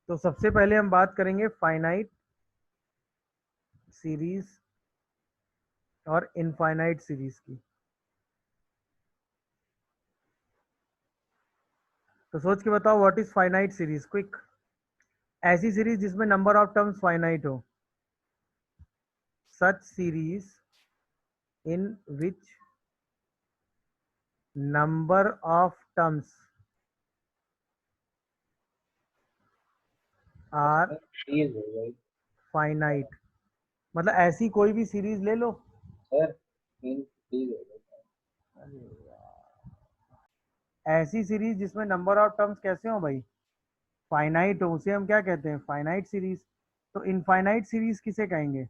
तो सबसे पहले हम बात करेंगे फाइनाइट सीरीज और इनफाइनाइट सीरीज की। तो सोच के बताओ what is finite series, quick. ऐसी सीरीज जिसमें नंबर ऑफ टर्म्स फाइनाइट हो, such series in which number of terms are ठीक है भाई। फाइनाइट। मतलब ऐसी कोई भी सीरीज ले लो। सर ठीक है भाई। अरे यार, ऐसी सीरीज जिसमें नंबर ऑफ टर्म्स कैसे हो भाई, फाइनाइट हो, उसे हम क्या कहते हैं, फाइनाइट सीरीज। तो इनफाइनाइट सीरीज किसे कहेंगे,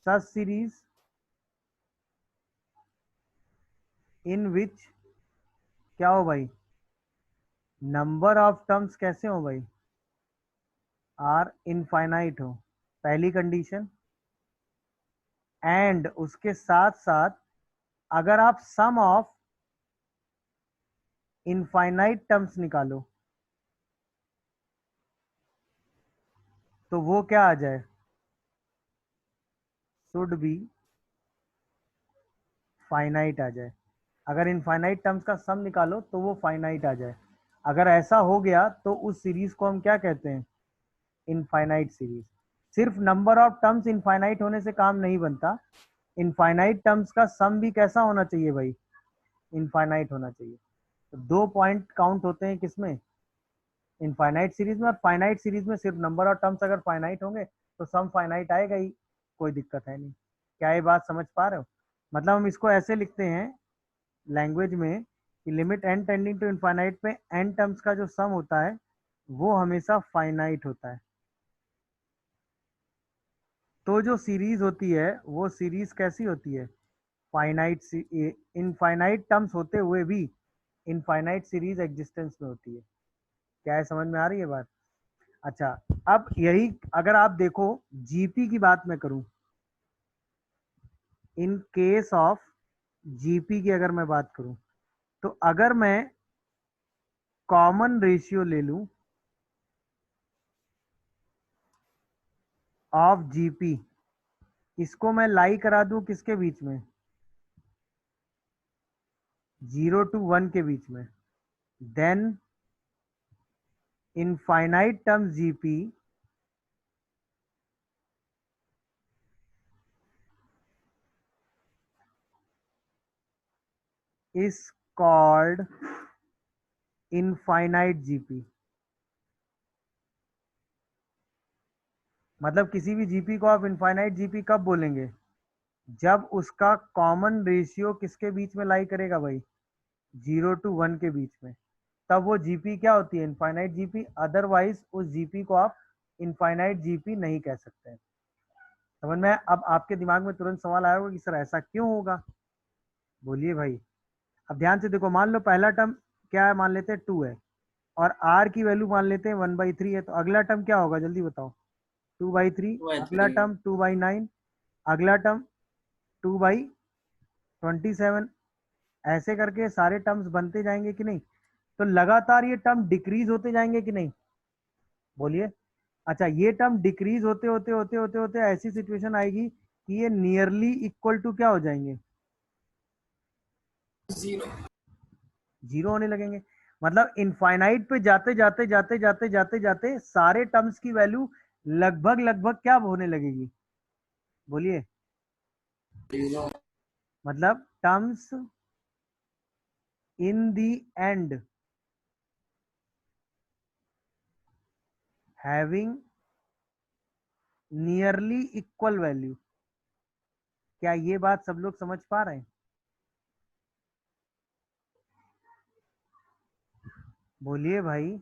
सच सीरीज इन विच क्या हो भाई, नंबर ऑफ टर्म्स कैसे हो भाई, आर इनफाइनाइट हो, पहली कंडीशन। एंड उसके साथ साथ अगर आप सम ऑफ इनफाइनाइट टर्म्स निकालो तो वो क्या आ जाए, शुड बी फाइनाइट आ जाए। अगर इनफाइनाइट टर्म्स का सम निकालो तो वो फाइनाइट आ जाए। अगर ऐसा हो गया तो उस सीरीज को हम क्या कहते हैं, इनफाइनाइट सीरीज। सिर्फ नंबर ऑफ टर्म्स इनफाइनाइट होने से काम नहीं बनता, इनफाइनाइट टर्म्स का सम भी कैसा होना चाहिए भाई, इनफाइनाइट होना चाहिए। तो 2 पॉइंट काउंट होते हैं किसमें, इनफाइनाइट सीरीज में। और फाइनाइट सीरीज में सिर्फ नंबर ऑफ टर्म्स अगर फाइनाइट होंगे तो सम फाइनाइट आएगा ही, कोई दिक्कत है नहीं। क्या ये बात समझ पा रहे हो। मतलब हम इसको ऐसे लिखते हैं लैंग्वेज में कि limit n tending to infinite पे एन टर्म्स का जो सम होता है वो हमेशा फाइनाइट होता है। तो जो सीरीज होती है वो सीरीज कैसी होती है, फाइनाइट। इनफाइनाइट टर्म्स होते हुए भी इनफाइनाइट सीरीज एग्जिस्टेंस में होती है। क्या है, समझ में आ रही है बात। अच्छा, अब यही अगर आप देखो, जीपी की बात मैं करूं, इन केस ऑफ जीपी की अगर मैं बात करूं, तो अगर मैं कॉमन रेशियो ले लूं ऑफ जीपी, इसको मैं लाई करा दूं किसके बीच में, 0 to 1 के बीच में, then infinite terms GP is called infinite GP. मतलब किसी भी जीपी को आप इनफाइनाइट जीपी कब बोलेंगे, जब उसका कॉमन रेशियो किसके बीच में लाई करेगा भाई, 0 to 1 के बीच में। तब वो जीपी क्या होती है, इनफाइनाइट जीपी। अदरवाइज उस जीपी को आप इनफाइनाइट जीपी नहीं कह सकते हैं। समझ में आया? अब आपके दिमाग में तुरंत सवाल आया होगा कि सर ऐसा क्यों होगा, बोलिए भाई। अब ध्यान से देखो, मान लो पहला टर्म क्या है, मान लेते हैं 2 है, और आर की वैल्यू मान लेते हैं 1/3 है, तो अगला टर्म क्या होगा जल्दी बताओ, 2/3। अगला 2/3। टर्म 2/9। अगला टर्म 2/27। ऐसे करके सारे टर्म्स बनते जाएंगे कि नहीं। तो लगातार ये टर्म डिक्रीज होते जाएंगे कि नहीं, बोलिए। अच्छा, ये टर्म डिक्रीज होते होते होते होते होते ऐसी सिचुएशन आएगी कि ये नियरली इक्वल टू क्या हो जाएंगे, 0। जीरो होने लगेंगे। मतलब इनफाइनाइट पे जाते जाते जाते जाते जाते जाते सारे टर्म्स की वैल्यू लगभग लगभग क्या होने लगेगी, बोलिए। 0। मतलब terms in the end having nearly equal value. क्या ये बात सब लोग समझ पा रहे हैं, बोलिए भाई।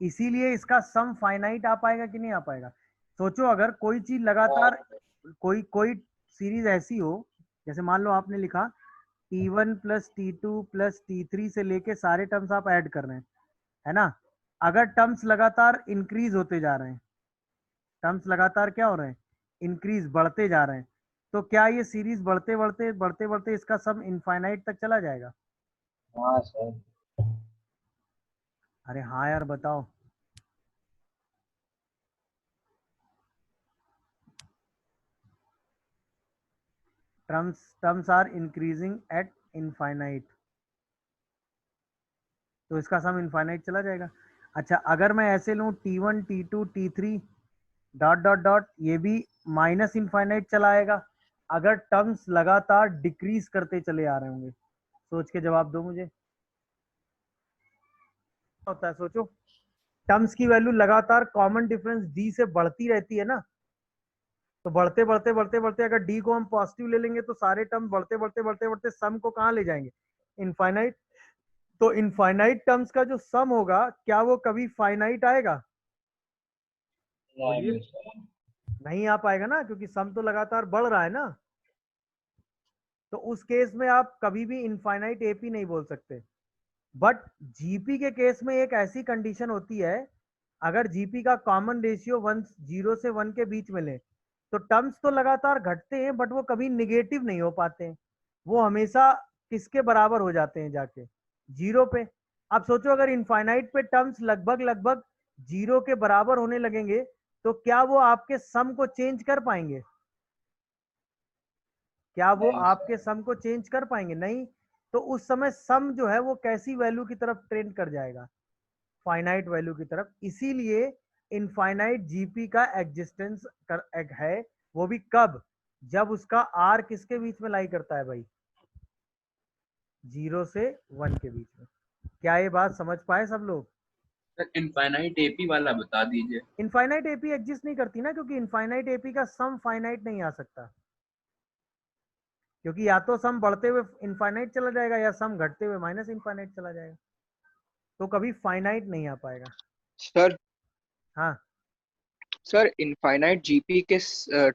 इसीलिए इसका सम फाइनाइट आ पाएगा कि नहीं आ पाएगा। सोचो अगर कोई चीज लगातार, कोई कोई सीरीज ऐसी हो, जैसे मान लो आपने लिखा T1 plus T2 plus T3 से लेके सारे टर्म्स आप ऐड कर रहे हैं, है ना। अगर टर्म्स लगातार इंक्रीज होते जा रहे हैं, टर्म्स लगातार क्या हो रहे हैं, इंक्रीज, बढ़ते जा रहे हैं, तो क्या ये सीरीज बढ़ते बढ़ते बढ़ते बढ़ते इसका सम इनफाइनाइट तक चला जाएगा। हाँ सर। अरे हाँ यार बताओ। Terms are increasing at infinite, तो इसका सम इनफाइनाइट चला जाएगा। अच्छा अगर मैं ऐसे लूं T1 T2 T3 dot dot dot, ये भी माइनस इनफाइनाइट चला आएगा अगर टर्म्स लगातार डिक्रीज करते चले आ रहे होंगे। सोच के जवाब दो मुझे। होता है सोचो, टर्म्स की वैल्यू लगातार कॉमन डिफरेंस डी से बढ़ती रहती है ना, तो बढ़ते बढ़ते बढ़ते बढ़ते अगर डी को हम पॉजिटिव ले लेंगे तो सारे टर्म बढ़ते बढ़ते बढ़ते बढ़ते सम को कहाँ ले जाएंगे, इनफाइनाइट। तो इनफाइनाइट टर्म्स का जो सम होगा क्या वो कभी फाइनाइट आएगा? बोलिए। नहीं सर। नहीं आ पाएगा ना, क्योंकि सम तो लगातार बढ़ रहा है ना। तो उस केस में आप कभी भी इनफाइनाइट एपी नहीं बोल सकते। बट जीपी के केस में एक ऐसी कंडीशन होती है, अगर जीपी का कॉमन रेशियो 0 से 1 के बीच में ले तो टर्म्स तो लगातार घटते हैं बट वो कभी निगेटिव नहीं हो पाते हैं, वो हमेशा किसके बराबर हो जाते हैं जाके, जीरो पे। आप सोचो अगर इनफाइनाइट पे टर्म्स लगभग लगभग जीरो के बराबर होने लगेंगे तो क्या वो आपके सम को चेंज कर पाएंगे? क्या वो नहीं आपके सर। सम को चेंज कर पाएंगे? नहीं। तो उस समय सम जो है वो कैसी वैल्यू की तरफ ट्रेंड कर जाएगा, फाइनाइट वैल्यू की तरफ। इसीलिए इनफाइनाइट जीपी का एग्जिस्टेंस है, वो भी कब, जब उसका आर किसके बीच में लाई करता है भाई, 0 से 1 के बीच में। क्या ये बात समझ पाए सब लोग? सर इनफाइनाइट एपी वाला बता दीजिए। इनफाइनाइट एपी एग्जिस्ट नहीं करती ना, क्योंकि इनफाइनाइट एपी का सम फाइनाइट नहीं आ सकता, क्योंकि या तो सम बढ़ते हुए इनफाइनाइट चला जाएगा या सम घटते हुए माइनस इनफाइनाइट चला जाएगा, तो कभी फाइनाइट नहीं आ पाएगा। सर हाँ सर इनफाइनाइट जीपी के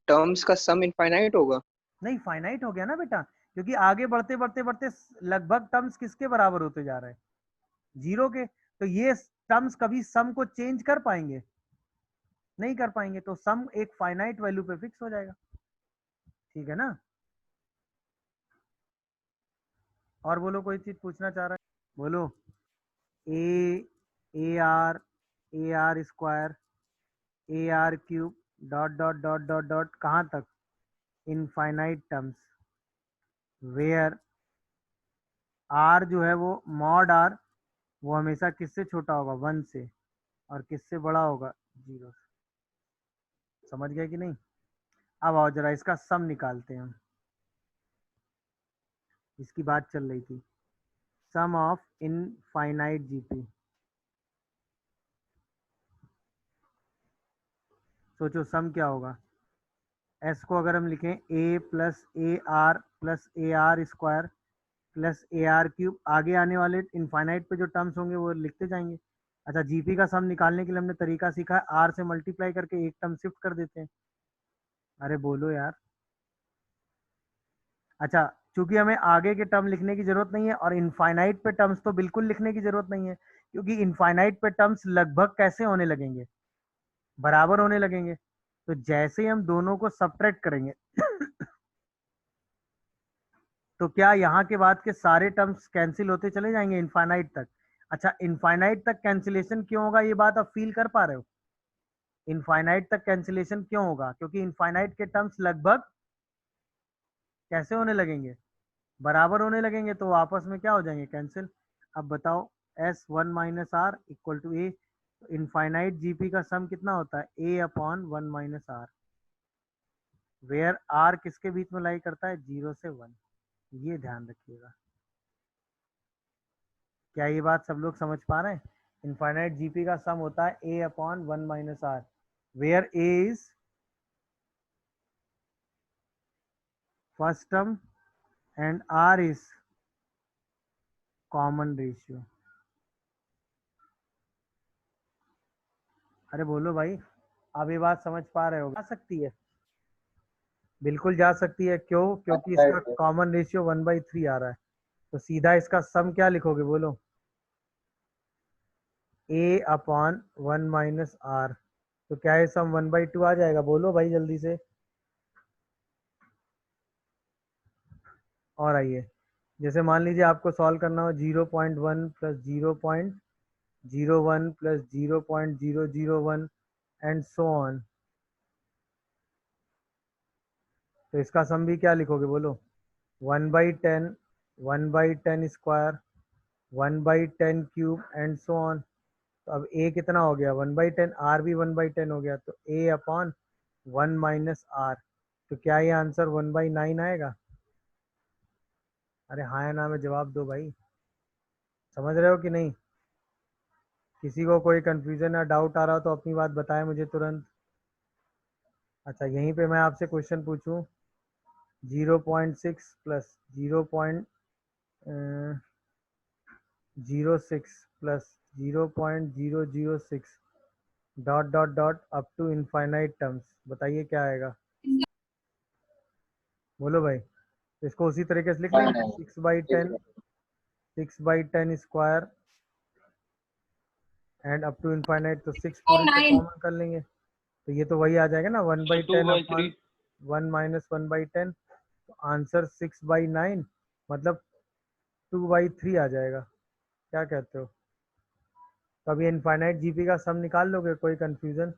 टर्म्स का सम इनफाइनाइट होगा? नहीं, फाइनाइट हो गया ना बेटा, क्योंकि आगे बढ़ते बढ़ते बढ़ते लगभग टर्म्स किसके बराबर होते जा रहे हैं, जीरो के। तो ये टर्म्स कभी सम को चेंज कर पाएंगे? नहीं कर पाएंगे, तो सम एक फाइनाइट वैल्यू पे फिक्स हो जाएगा। ठीक है ना? और बोलो, कोई चीज पूछना चाह रहा है बोलो। A R square AR³ dot dot dot dot dot कहाँ तक, इनफाइनाइट टर्म्स, वेयर आर जो है वो मॉड आर, वो हमेशा किससे छोटा होगा, 1 से, और किससे बड़ा होगा, 0 से। समझ गए कि नहीं? अब आओ जरा इसका सम निकालते हैं हम। इसकी बात चल रही थी, सम ऑफ इनफाइनाइट जीपी। सोचो सम क्या होगा। एस को अगर हम लिखें A+AR+AR² +AR³, आगे आने वाले इनफाइनाइट पे जो टर्म्स होंगे वो लिखते जाएंगे। अच्छा जीपी का सम निकालने के लिए हमने तरीका सीखा है, आर से मल्टीप्लाई करके एक टर्म शिफ्ट कर देते हैं। अरे बोलो यार। अच्छा, चूंकि हमें आगे के टर्म लिखने की जरूरत नहीं है और इनफाइनाइट पे टर्म्स तो बिल्कुल लिखने की जरूरत नहीं है, क्योंकि इनफाइनाइट पे टर्म्स लगभग कैसे होने लगेंगे, बराबर होने लगेंगे। तो जैसे ही हम दोनों को सब्ट्रैक्ट करेंगे तो क्या यहाँ के बाद के सारे टर्म्स कैंसिल होते चले जाएंगे इनफाइनाइट तक? अच्छा इनफाइनाइट तक कैंसिलेशन क्यों होगा, ये बात आप फील कर पा रहे हो? इनफाइनाइट तक कैंसिलेशन क्यों होगा? क्योंकि इनफाइनाइट के टर्म्स लगभग कैसे होने लगेंगे, बराबर होने लगेंगे, तो आपस में क्या हो जाएंगे, कैंसिल। अब बताओ, S1 - R = A, infinite GP का सम कितना होता है, A/1 - R, वेयर आर किसके बीच में लाई करता है, 0 से 1। ये ध्यान रखिएगा। क्या ये बात सब लोग समझ पा रहे हैं? इनफाइनाइट जीपी का सम होता है A/1 - R, where A is first term and R is common ratio. अरे बोलो भाई, आप ये बात समझ पा रहे हो? जा सकती है, बिल्कुल जा सकती है। क्यों? क्योंकि अच्छा है इसका सर। कॉमन रेशियो 1/3 आ रहा है। तो सीधा इसका सम क्या लिखोगे बोलो, A/1 - R। तो क्या है सम 1/2 आ जाएगा? बोलो भाई जल्दी से। और आइए, जैसे मान लीजिए आपको सॉल्व करना हो 0.1 + 0.2 0.001 plus 0.001 एंड सो ऑन। तो इसका सम भी क्या लिखोगे बोलो? 1/10, 1/10 square, 1/10 cube and so on. तो अब a कितना हो गया? 1/10, r भी 1/10 हो गया, तो a अपॉन 1 माइनस आर। तो क्या ये आंसर 1/9 आएगा? अरे हाँ या ना में जवाब दो भाई, समझ रहे हो कि नहीं? किसी को कोई कंफ्यूजन या डाउट आ रहा हो तो अपनी बात बताए मुझे तुरंत। अच्छा, यहीं पे मैं आपसे क्वेश्चन पूछूं, 0.6 plus 0.06 plus 0.006 dot dot dot up to infinite terms, बताइए क्या आएगा? बोलो भाई। इसको उसी तरीके से लिख लेंगे, 6/10, 6/10 square and up to infinite, तो 6 पूरे से कॉमन कर लेंगे, तो ये तो वही आ जाएगा ना, 1/10 अपॉन 1 माइनस 1/10। तो आंसर 6/9 मतलब 2/3 आ जाएगा। क्या कहते हो? तो अभी इनफाइनाइट जीपी का सम निकाल लोगे? कोई कंफ्यूजन?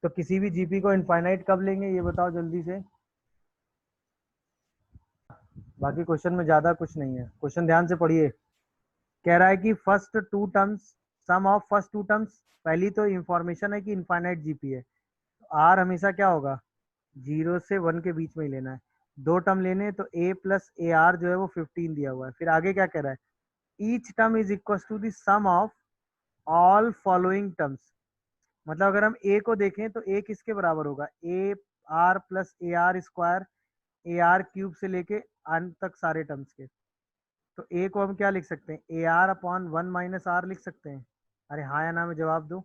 तो किसी भी जीपी को इनफाइनाइट कब लेंगे ये बताओ जल्दी से। बाकी क्वेश्चन में ज़्यादा कुछ नहीं है, क्वेश्चन ध्यान से पढ़िए। कह रहा है कि first two terms, sum of first two terms, पहली तो इंफॉर्मेशन है कि इनफाइनाइट जीपी है, तो आर हमेशा क्या होगा? 0 से 1 के बीच में ही लेना है। दो टर्म लेने हैं, तो a प्लस ए आर जो है वो 15 दिया हुआ है। फिर आगे क्या कह रहा है? Each term is equal to the sum of all following terms. मतलब अगर हम a को देखें तो a किसके बराबर होगा? A R plus A R square, A R cube से लेके अंत तक सारे टर्म्स के। तो a को हम क्या लिख सकते हैं? A r upon 1 minus r लिख सकते हैं। अरे हाँ या ना में जवाब दो।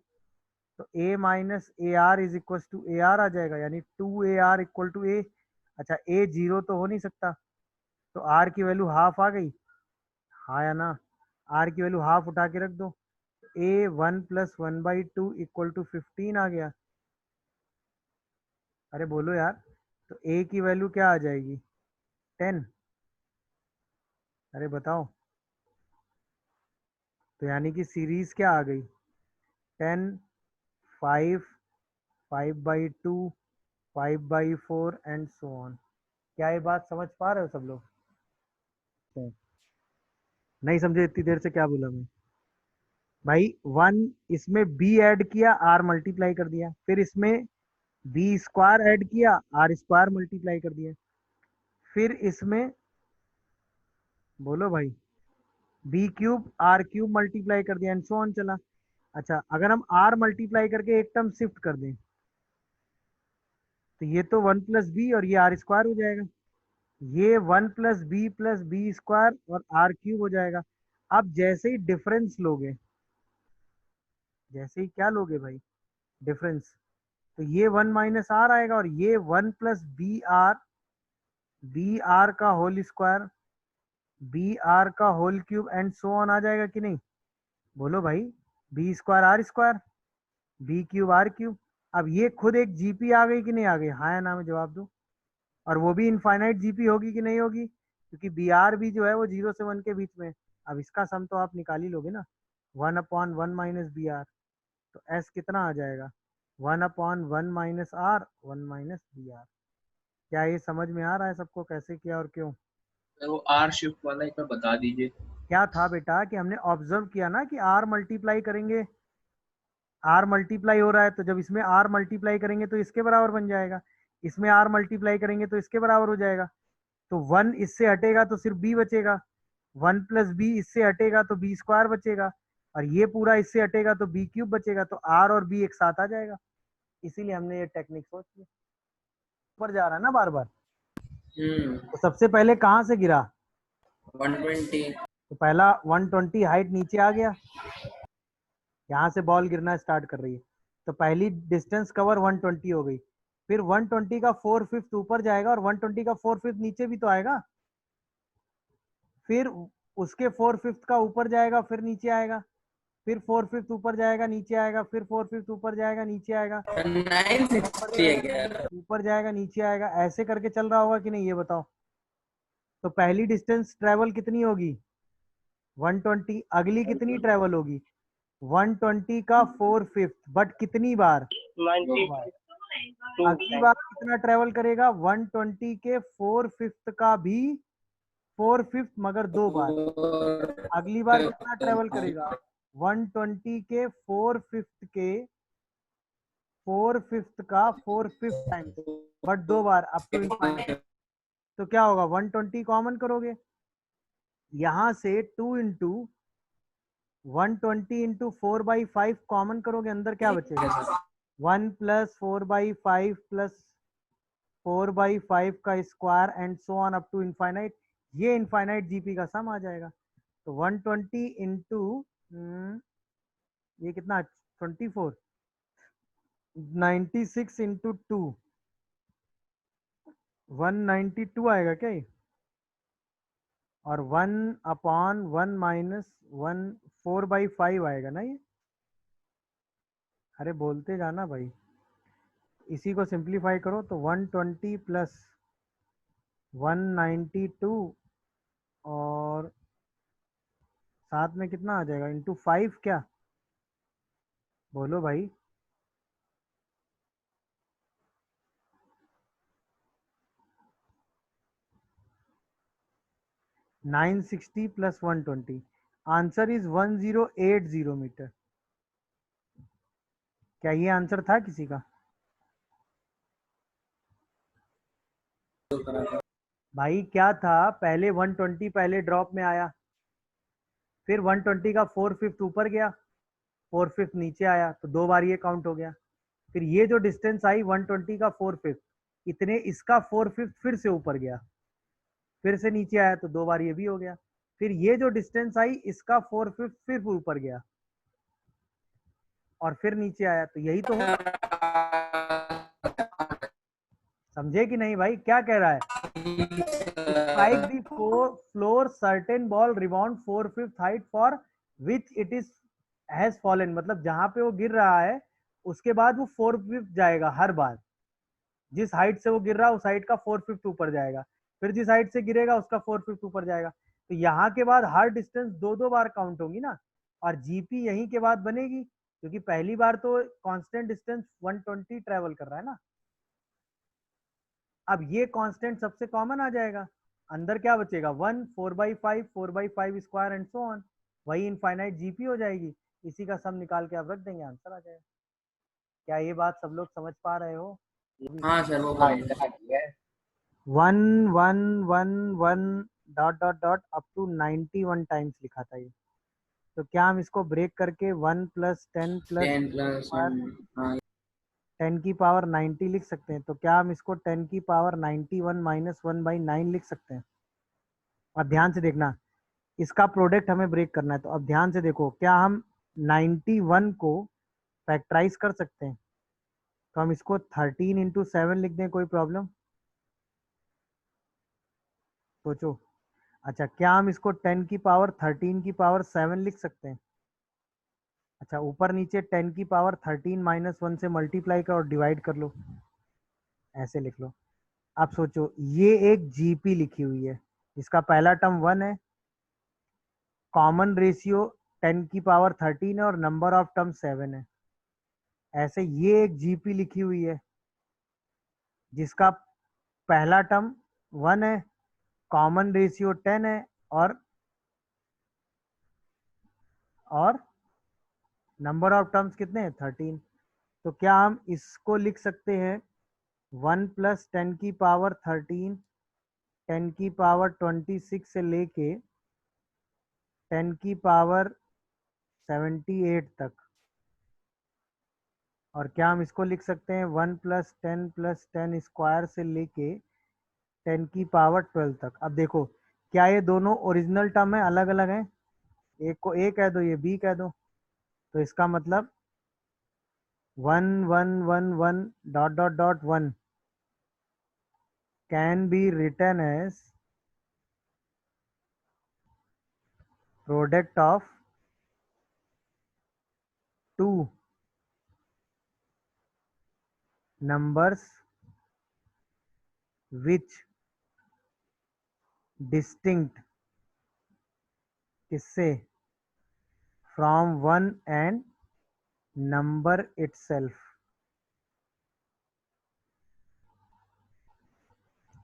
तो a minus a r is equal to a r आ जाएगा, यानी 2ar इक्वल टू a। अच्छा, a 0 तो हो नहीं सकता, तो r की वैल्यू हाफ आ गई, हाँ या ना? r की वैल्यू हाफ उठा के रख दो, a 1 प्लस 1/2 इक्वल टू 15 आ गया। अरे बोलो यार। तो a की वैल्यू क्या आ जाएगी? 10। अरे बताओ। तो यानी कि सीरीज क्या आ गई? 10, 5, 5/2, 5/4 एंड सो ऑन। क्या ये बात समझ पा रहे हो सब लोग? नहीं समझे इतनी देर से क्या बोला मैं? भाई 1, इसमें b ऐड किया, r मल्टीप्लाई कर दिया, फिर इसमें b स्क्वायर ऐड किया, r स्क्वायर मल्टीप्लाई कर दिया, फिर इसमें बोलो भाई b cube r cube multiply कर दिया एंड सो ऑन चला। अच्छा, अगर हम r मल्टीप्लाई करके एक टर्म शिफ्ट कर दें, तो ये तो 1 प्लस बी और ये आर स्क्वायर हो जाएगा, ये 1 प्लस बी स्क्वायर और आर क्यूब हो जाएगा। अब जैसे ही डिफरेंस लोगे, जैसे ही क्या लोगे भाई? डिफरेंस, तो ये 1 माइनस आर आएगा और ये 1 प्लस बी आर का होल स्क्वायर, बी आर का whole cube and so on आ जाएगा कि नहीं? बोलो भाई। B square r square, b cube r cube. अब ये खुद एक जीपी आ गई कि नहीं आ गई? हाँ या ना में जवाब दो। और वो भी इनफाइनाइट जीपी होगी कि नहीं होगी? क्योंकि बी आर भी जो है वो 0 से 1 के बीच में। अब इसका सम तो आप निकाल ही लोगे ना, 1/1 माइनस बी आर। तो एस कितना आ जाएगा? 1/1 minus r, 1 minus b r. क्या ये समझ में आ रहा है सबको कैसे किया और क्यों? सर वो आर शिफ्ट वाला एक बार बता दीजिए। क्या था बेटा कि हमने ऑब्जर्व किया ना कि आर मल्टीप्लाई करेंगे, आर मल्टीप्लाई हो रहा है, तो जब इसमें आर मल्टीप्लाई करेंगे तो इसके बराबर बन जाएगा, इसमें आर मल्टीप्लाई करेंगे तो इसके बराबर हो जाएगा। तो 1 इससे हटेगा तो सिर्फ बी बचेगा, 1 प्लस बी इससे हटेगा तो बी स्क्वायर बचेगा, और ये पूरा इससे हटेगा तो बी क्यूब बचेगा, तो आर और बी एक साथ आ जाएगा। इसीलिए हमने ये टेक्निक सोच ली। ऊपर जा रहा है ना बार बार, तो सबसे पहले कहाँ से गिरा? 120। तो पहला 120 हाइट नीचे आ गया, यहाँ से बॉल गिरना स्टार्ट कर रही है, तो पहली डिस्टेंस कवर 120 हो गई। फिर 120 का 4/5 ऊपर जाएगा और 120 का 4/5 नीचे भी तो आएगा, फिर उसके 4/5 का ऊपर जाएगा, फिर नीचे आएगा, फिर 4/5 ऊपर जाएगा नीचे आएगा, फिर 4/5 ऊपर जाएगा नीचे आएगा, 960 है क्या? ऊपर जाएगा नीचे आएगा, ऐसे करके चल रहा होगा कि नहीं ये बताओ? तो पहली डिस्टेंस ट्रेवल कितनी होगी? 120। अगली कितनी ट्रेवल होगी? 120 का 4/5 बट कितनी बार? 92 अगली बार कितना ट्रेवल करेगा? 120 के 4/5 का भी 4/5 मगर 2 बार। अगली बार कितना ट्रेवल करेगा? 120 के 4/5 के 4/5 का 4/5 टाइम्स बट 2 बार अप टू इनफाइनाइट। तो क्या होगा? 120 कॉमन करोगे, यहां से 2 इंटू 120 इंटू 4/5 कॉमन करोगे, अंदर क्या बचेगा? 1 प्लस 4/5 प्लस 4/5 का square and so on up to infinite. ये इनफाइनाइट जीपी का सम आ जाएगा। तो 120 इंटू ये कितना? 24 96 इंटू 2 192 आएगा क्या ये? और 1/1 माइनस 1 4/5 आएगा ना ये। अरे बोलते जाना भाई। इसी को सिंप्लीफाई करो तो 120 प्लस 192 और साथ में कितना आ जाएगा? इंटू 5 क्या? बोलो भाई। 960 प्लस 120 आंसर इज 1080 मीटर। क्या ये आंसर था किसी का? भाई क्या था? पहले 120 पहले ड्रॉप में आया, फिर 120 का 4/5 ऊपर गया, 4/5 नीचे आया, तो 2 बार ये काउंट हो गया। फिर ये जो डिस्टेंस आई 120 का 4/5 इतने, इसका 4/5 फिर से ऊपर गया, फिर से नीचे आया, तो 2 बार ये भी हो गया। फिर ये जो डिस्टेंस आई इसका 4/5 फिर ऊपर गया और फिर नीचे आया, तो यही तो होगा। समझे कि नहीं भाई? क्या कह रहा है? Strike the floor certain ball rebound 4/5 height for which it is has fallen. मतलब जहां पे वो गिर रहा है उसके बाद वो 4/5 जाएगा हर बार। जिस हाइट से वो गिर रहा है उस हाइट का 4/5 ऊपर जाएगा, फिर जिस हाइट से गिरेगा उसका 4/5 ऊपर जाएगा। तो यहाँ के बाद हर डिस्टेंस 2-2 बार काउंट होगी ना, और जीपी यहीं के बाद बनेगी, क्योंकि पहली बार तो कांस्टेंट डिस्टेंस 120 ट्रेवल कर रहा है ना। अब ये कांस्टेंट सबसे कॉमन आ जाएगा, अंदर क्या बचेगा? 1 4/5 4/5 स्क्वायर एंड सो ऑन, वही इनफाइनाइट जीपी हो जाएगी। इसी का सम निकाल के आप रख देंगे, आंसर आ जाएगा। क्या ये बात सब लोग समझ पा रहे हो? हाँ सर वो हाँ करेंगे। इतना किया है। 1 1 1 1 dot dot dot up to 91 times लिखा था ये। तो क्या हम इसको ब्रेक करके 1 प्लस 10 प्लस 10 प्लस 10 की पावर 90 लिख सकते हैं? तो क्या हम इसको 10 की पावर 91 माइनस 1/9 लिख सकते हैं? और ध्यान से देखना, इसका प्रोडक्ट हमें ब्रेक करना है। तो अब ध्यान से देखो, क्या हम 91 को फैक्टराइज कर सकते हैं? तो हम इसको 13 इंटू 7 लिख दें, कोई प्रॉब्लम? सोचो। अच्छा, क्या हम इसको 10 की पावर 13 की पावर 7 लिख सकते हैं? अच्छा, ऊपर नीचे 10 की पावर 13 माइनस 1 से मल्टीप्लाई कर और डिवाइड कर लो, ऐसे लिख लो। अब सोचो, ये एक जीपी लिखी हुई है, इसका पहला टर्म 1 है, कॉमन रेशियो 10 की पावर 13 है और नंबर ऑफ टर्म 7 है। ऐसे ये एक जीपी लिखी हुई है जिसका पहला टर्म 1 है, कॉमन रेशियो 10 है और नंबर ऑफ टर्म्स कितने हैं? 13। तो क्या हम इसको लिख सकते हैं 1 प्लस 10 की पावर 13 10 की पावर 26 से लेके 10 की पावर 78 तक? और क्या हम इसको लिख सकते हैं 1 प्लस 10 स्क्वायर से लेके 10 की पावर 12 तक? अब देखो, क्या ये दोनों ओरिजिनल टर्म है, अलग अलग हैं? एक को ए कह दो, ये बी कह दो, तो इसका मतलब 1 1 1 1 dot dot dot 1 can be written as product of two numbers which distinct किससे from one and number itself.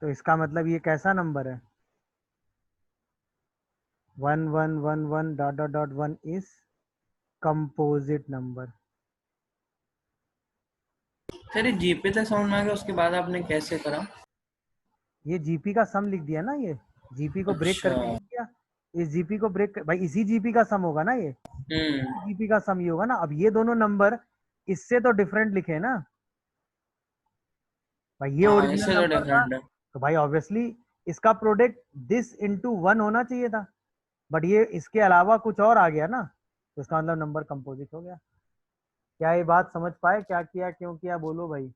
तो इसका मतलब ये कैसा नंबर है? 1111 dot dot dot 1 is composite number. Sir ये जीपी तक समझ में आ गया, उसके बाद आपने कैसे करा? ये जीपी का सम लिख दिया ना, ये जीपी को ब्रेक अच्छा। करके लिख दिया। इस जीपी को ब्रेक भाई इसी जीपी का सम होगा ना, ये जीपी का सम ये होगा ना। अब ये दोनों नंबर इससे तो डिफरेंट लिखे ना भाई, ये हाँ ओरिजिनल इससे तो नंबर था डिफरेंट है। तो भाई ऑब्वियसली इसका प्रोडक्ट दिस इनटू 1 होना चाहिए था, बट ये इसके अलावा कुछ और आ गया ना, तो इसका मतलब नंबर कंपोजिट हो गया। क्या ये बात समझ पाए क्या किया क्यों किया? बोलो भाई।